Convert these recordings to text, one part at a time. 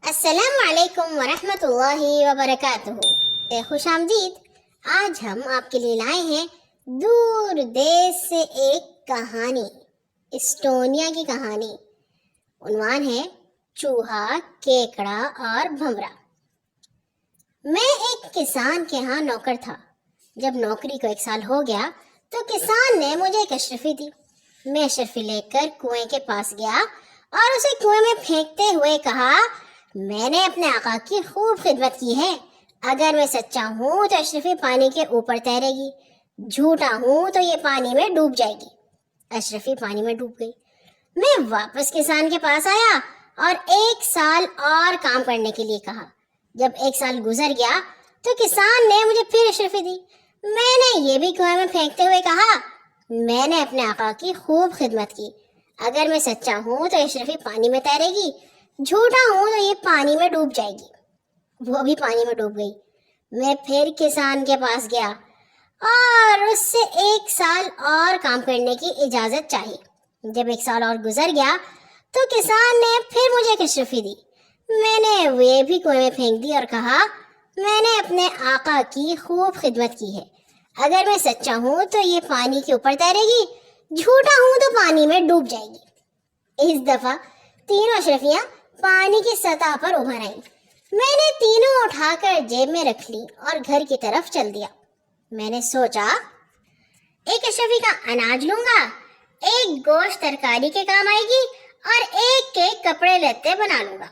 السلام علیکم ورحمۃ اللہ وبرکاتہ۔ خوش آمدید۔ آج ہم آپ کے لیے لائے ہیں دور دیش سے ایک کہانی، اسٹونیا کی کہانی۔ عنوان ہے چوہا، کیکڑا اور بھنورا۔ میں ایک کسان کے ہاں نوکر تھا۔ جب نوکری کو 1 سال ہو گیا تو کسان نے مجھے ایک اشرفی دی۔ میں اشرفی لے کر کنویں کے پاس گیا اور اسے کنویں میں پھینکتے ہوئے کہا، میں نے اپنے آقا کی خوب خدمت کی ہے۔ اگر میں سچا ہوں تو اشرفی پانی کے اوپر تیرے گی، جھوٹا ہوں تو یہ پانی میں ڈوب جائے گی۔ اشرفی پانی میں ڈوب گئی۔ میں واپس کسان کے پاس آیا اور 1 سال اور کام کرنے کے لیے کہا۔ جب 1 سال گزر گیا تو کسان نے مجھے پھر اشرفی دی۔ میں نے یہ بھی کنویں میں پھینکتے ہوئے کہا، میں نے اپنے آقا کی خوب خدمت کی۔ اگر میں سچا ہوں تو اشرفی پانی میں تیرے گی، جھوٹا ہوں تو یہ پانی میں ڈوب جائے گی۔ وہ بھی پانی میں ڈوب گئی۔ میں پھر کسان کے پاس گیا اور اس سے 1 سال اور کام کرنے کی اجازت چاہی۔ جب 1 سال اور گزر گیا تو کسان نے پھر مجھے ایک اشرفی دی۔ میں نے وہ بھی کنویں میں پھینک دی اور کہا، میں نے اپنے آقا کی خوب خدمت کی ہے۔ اگر میں سچا ہوں تو یہ پانی کے اوپر تیرے گی، جھوٹا ہوں تو پانی میں ڈوب جائے گی۔ اس دفعہ تینوں اشرفیاں پانی کی سطح پر ابھر آئیں۔ میں نے تینوں اٹھا کر جیب میں رکھ لی اور گھر کی طرف چل دیا۔ میں نے سوچا، ایک اشرفی کا اناج لوں گا، ایک گوشت ترکاری کے کام آئے گی اور ایک کے کپڑے لتے بنا لوں گا۔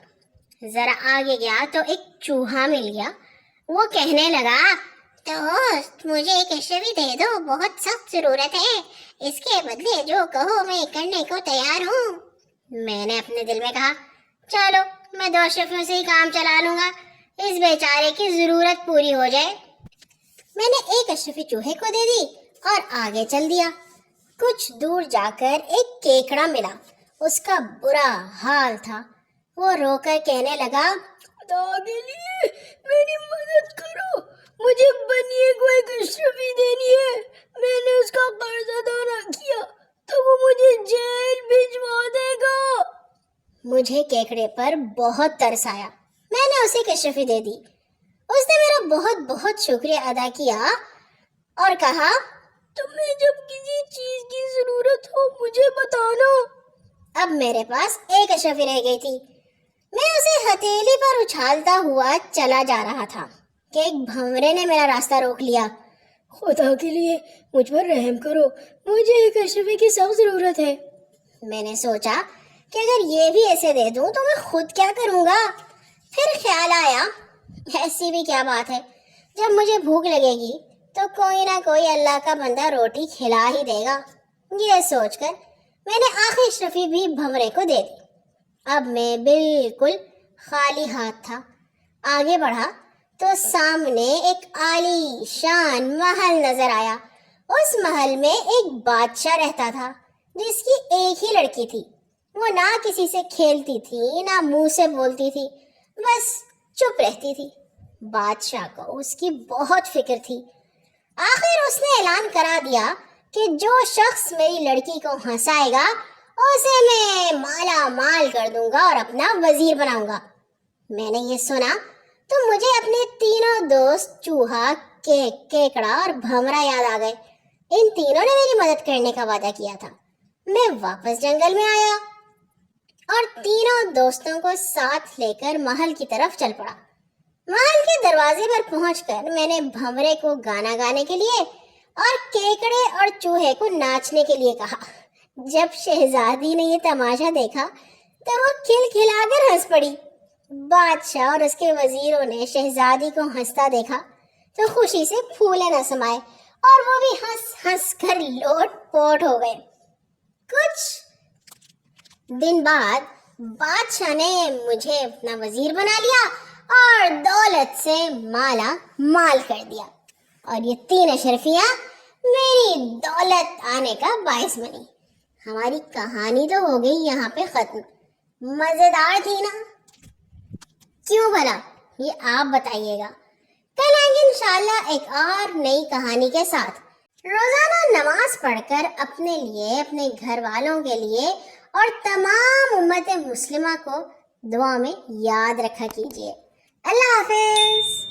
ذرا آگے گیا تو ایک چوہا مل گیا۔ وہ کہنے لگا، دوست مجھے ایک اشرفی دے دو، بہت سخت ضرورت ہے، اس کے بدلے جو کہو میں کرنے کو تیار ہوں۔ میں نے اپنے دل میں کہا، چلو میں 2 اشرفیوں سے ہی کام چلا لوں گا، اس بیچارے کی ضرورت پوری ہو جائے۔ میں نے ایک اشرفی چوہے کو دے دی اور آگے چل دیا۔ کچھ دور جا کر ایک کیکڑا ملا۔ اس کا برا حال تھا۔ وہ رو کر کہنے لگا، خدا کے لیے میری مدد کرو، مجھے بنیے کو ایک اشرفی دینی ہے۔ میں نے اس کا قرض ادا نہ کیا تو وہ مجھے جیل بھجوا دے گا۔ مجھے کیکڑے پر بہت ترس آیا۔ میں نے اسے ایک اشرفی دے دی۔ اس نے میرا بہت بہت شکریہ ادا کیا اور کہا، تمہیں جب کسی چیز کی ضرورت ہو مجھے بتانا۔ اب میرے پاس ایک اشرفی رہ گئی تھی۔ میں اسے ہتھیلی پر اچھالتا ہوا چلا جا رہا تھا کہ ایک بھنورے نے میرا راستہ روک لیا۔ خدا کے لیے مجھ پر رحم کرو، مجھے ایک اشرفی کی سخت ضرورت ہے۔ میں نے سوچا کہ اگر یہ بھی ایسے دے دوں تو میں خود کیا کروں گا؟ پھر خیال آیا، ایسی بھی کیا بات ہے، جب مجھے بھوک لگے گی تو کوئی نہ کوئی اللہ کا بندہ روٹی کھلا ہی دے گا۔ یہ سوچ کر میں نے آخری اشرفی بھی بھنورے کو دے دی۔ اب میں بالکل خالی ہاتھ تھا۔ آگے بڑھا تو سامنے ایک عالی شان محل نظر آیا۔ اس محل میں ایک بادشاہ رہتا تھا جس کی ایک ہی لڑکی تھی۔ وہ نہ کسی سے کھیلتی تھی نہ منہ سے بولتی تھی، بس چپ رہتی تھی۔ بادشاہ کو اس کی بہت فکر تھی۔ آخر اس نے اعلان کرا دیا کہ جو شخص میری لڑکی کو ہنسائے گا اسے میں مالا مال کر دوں گا اور اپنا وزیر بناؤں گا۔ میں نے یہ سنا تو مجھے اپنے تینوں دوست چوہا، کیکڑا اور بھنورا یاد آ گئے۔ ان تینوں نے میری مدد کرنے کا وعدہ کیا تھا۔ میں واپس جنگل میں آیا اور تینوں دوستوں کو ساتھ لے کر محل کی طرف چل پڑا۔ محل کے دروازے پر پہنچ کر میں نے بھنورے کو گانا گانے کے لیے اور کیکڑے اور چوہے کو ناچنے کے لیے کہا۔ جب شہزادی نے یہ تماشا دیکھا تو وہ کھلکھلا کر ہنس پڑی۔ بادشاہ اور اس کے وزیروں نے شہزادی کو ہنستا دیکھا تو خوشی سے پھولے نہ سمائے اور وہ بھی ہنس ہنس کر لوٹ پوٹ ہو گئے۔ کچھ دن بعد بادشاہ نے مجھے اپنا وزیر بنا لیا اور دولت سے مالا مال کر دیا، اور یہ 3 اشرفیاں میری دولت آنے کا باعث بنی۔ ہماری کہانی تو ہو گئی یہاں پہ ختم۔ مزیدار تھی نا؟ کیوں بھلا؟ یہ آپ بتائیے گا۔ کل آئیں گے انشاءاللہ ایک اور نئی کہانی کے ساتھ۔ روزانہ نماز پڑھ کر اپنے لیے، اپنے گھر والوں کے لیے اور تمام امت مسلمہ کو دعا میں یاد رکھا کیجیے۔ اللہ حافظ۔